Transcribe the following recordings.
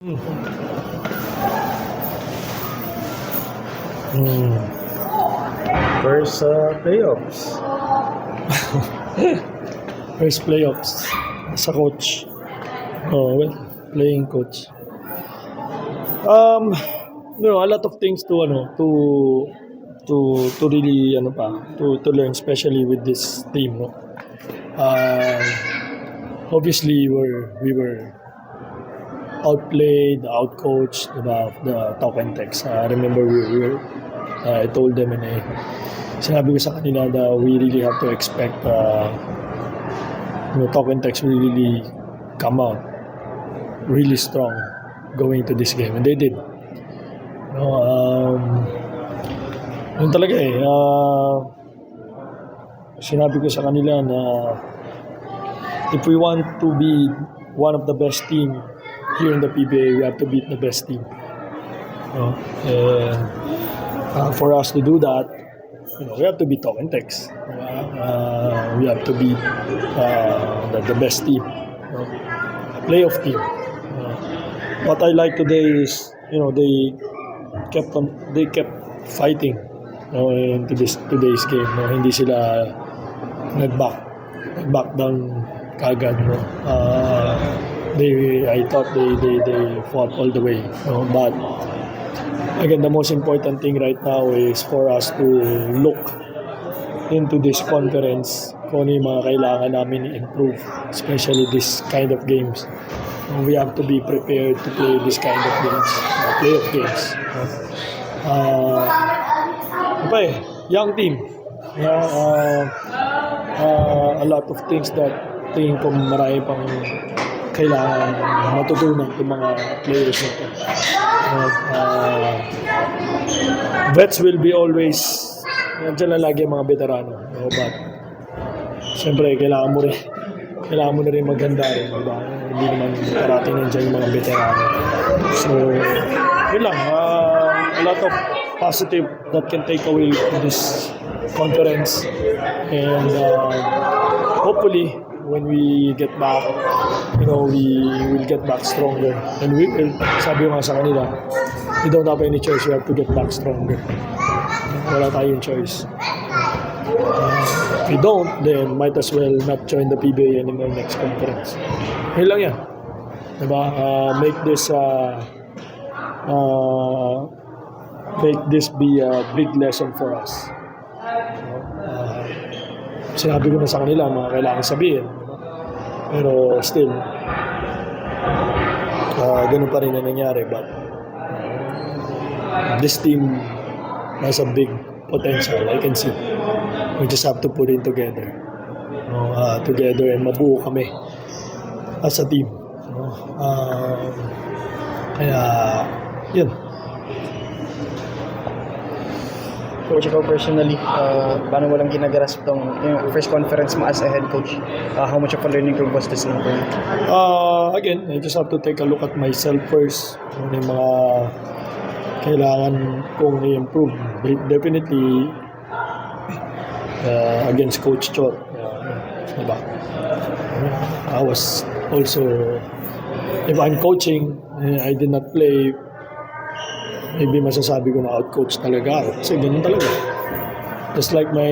Hmm. First playoffs. First playoffs sa coach. Oh, well, playing coach. Um, a lot of things to really to learn, especially with this team. No, uh, obviously we were outplayed, outcoached about the talk and text. I remember I told them and sinabi ko sa kanila that we really have to expect talk and text will really come out really strong going to this game, and they did. Yun talaga sinabi ko sa kanila na if we want to be one of the best team here in the PBA, we have to beat the best team. And for us to do that, we have to beat talk and text. We have to beat the best team, playoff team. What I like today is, they kept fighting, into today's game. Hindi sila nag-back down kagad. I thought they fought all the way. But again, the most important thing right now is for us to look into this conference kung ano yung mga kailangan namin i-improve, especially this kind of games. We have to be prepared to play this kind of games, playoff games. Young team. A lot of things that tingin ko marami pang kailangan matutunan ng mga players nito. Vets will be always, nandiyan lang lagi ang mga veterano. But siyempre kailangan mo na rin maghanda rin, diba? Hindi naman parating nandiyan yung mga veterano. So yun lang, a lot of positive that can take away this conference, and hopefully when we get back, we will get back stronger, and we will. Sabi ko nga sa kanila, we don't have any choice, we have to get back stronger. Wala tayong choice. If we don't, then might as well not join the PBA anymore next conference. Yun lang yan, diba? Make this be a big lesson for us. Sinabi ko na sa kanila mga kailangan sabihin, pero still ganun pa rin na nangyari. But this team has a big potential, I can see. We just have to put it together and mabuo kami as a team. Kaya yun. Coach, ikaw personally, paano mo lang ginagrasp tong yung first conference mo as a head coach? How much of a learning curve was this for you? Again, I just have to take a look at myself first. Ano yung mga kailangan kong i-improve. Definitely, against Coach Chot. Diba? I was also, if I'm coaching, I did not play, maybe masasabi ko na out-coach talaga ako. Kasi ganun talaga. Just like my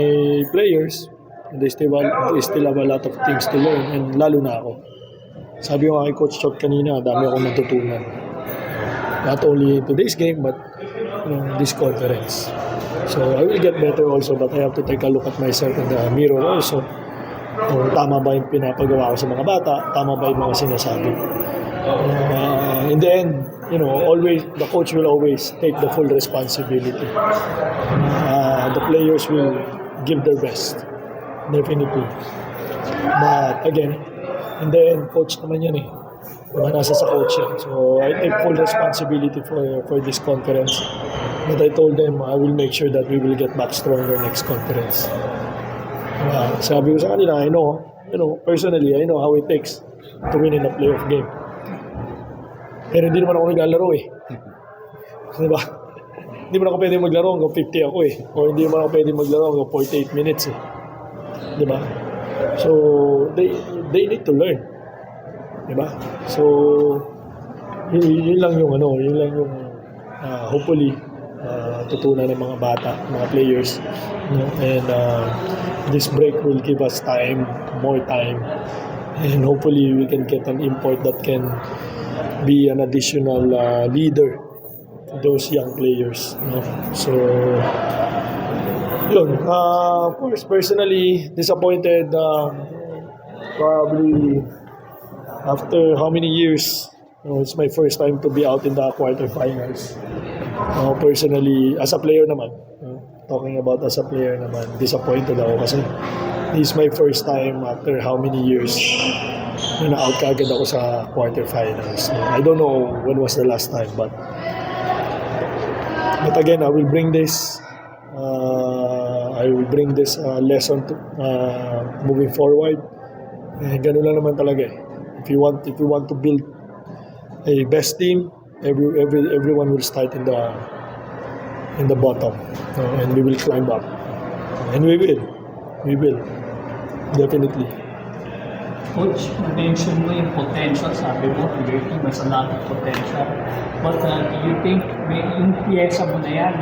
players, they still have a lot of things to learn, and lalo na ako. Sabi ko kay Coach Chot kanina, dami akong natutunan. Not only today's game, but this conference. So I will get better also, but I have to take a look at myself in the mirror also. Tama ba yung pinapagawa ko sa mga bata? Tama ba yung mga sinasabi? In the end, always the coach will always take the full responsibility. The players will give their best, definitely. But again, in the end, coach naman yan eh. Nasa sa coach yan. So I take full responsibility for this conference. But I told them I will make sure that we will get back stronger next conference. Sabi ko sa kanila, I know, personally, I know how it takes to win in a playoff game. Pero hindi naman ako naglalaro eh. Diba? Hindi naman ako pwede maglaro hanggang 50 ako eh. O hindi naman ako pwede maglaro hanggang 48 minutes eh. Diba? So, they need to learn. Diba? So, yun lang yung hopefully tutunan ng mga bata, mga players, no? And this break will give us more time, and hopefully we can get an import that can be an additional leader to those young players, no? So yun, of course, personally disappointed, probably after how many years. It's my first time to be out in the quarterfinals. Personally, as a player naman, talking about as a player naman, disappointed ako kasi this is my first time after how many years na na-out kagad ako sa quarterfinals. I don't know when was the last time, but again, I will bring this lesson to, moving forward. Ganun lang naman talaga eh. If you want to build a best team, everyone will start in the bottom, and we will climb up, and we will definitely. Coach, mention mo yung potential, sabi mo, your team has a lot of potential. But do you think yung piyesa mo na yan,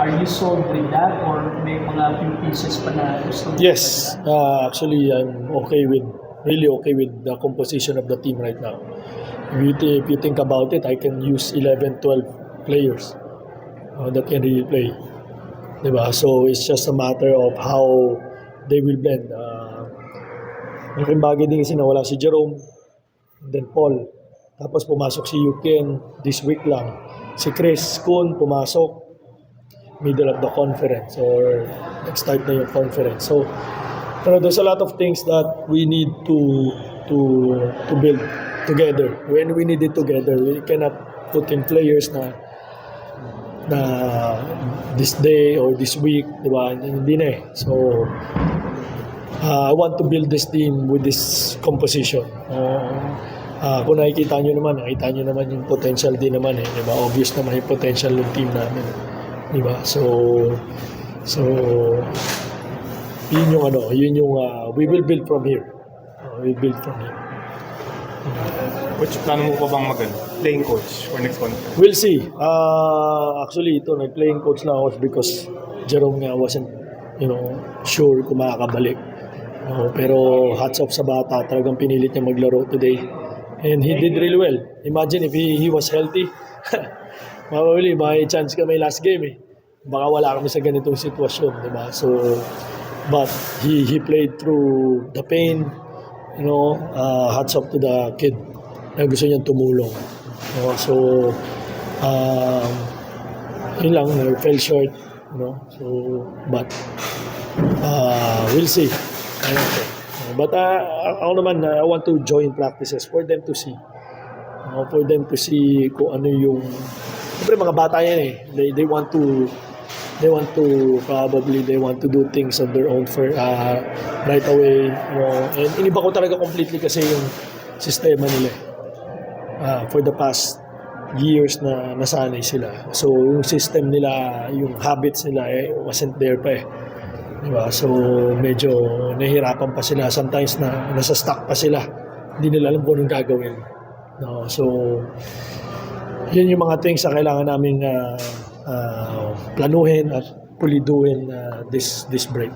are you sold with that or may mga few pieces pa na gusto mo? Yes, actually, I'm really okay with the composition of the team right now. If you think about it, I can use 11, 12 players that can really play. Diba? So it's just a matter of how they will blend. Malaking bagay din kasi nawala si Jerome, then Paul. Tapos pumasok si Yuken this week lang. Si Chris Kun pumasok middle of the conference or nag-start na yung conference. So there's a lot of things that we need to build together. When we need it together, we cannot put in players na this day or this week, di ba? Hindi na eh. So, I want to build this team with this composition. Kung nakita nyo naman yung potential din naman eh, di ba? Obvious naman yung potential ng team namin, di ba? So yun yung we will build from here. Coach, plano mo pa bang playing coach for next conference? We'll see. Actually, nag-playing coach na ako because Jerome nga wasn't, sure kung makakabalik. Pero hats off sa bata, talagang pinilit niya maglaro today. And he did really well. Imagine if he was healthy, probably may chance kami last game eh. Baka wala kami sa ganitong sitwasyon, di ba? So, but he played through the pain. Hats off to the kid na gusto niyang tumulong. So, yun lang, fell short. So, but we'll see. But ako naman, I want to join practices for them to see. Kung ano yung... Siyempre mga bata yan eh. They want to do things on their own right away. And iniba ko talaga completely kasi yung sistema nila. For the past years na nasanay sila. So yung system nila, yung habits nila wasn't there pa eh. Diba? So medyo nahihirapan pa sila. Sometimes nasa stuck pa sila. Hindi nila alam kung anong gagawin. So yun yung mga things na kailangan namin planuhin at puliduhin this break.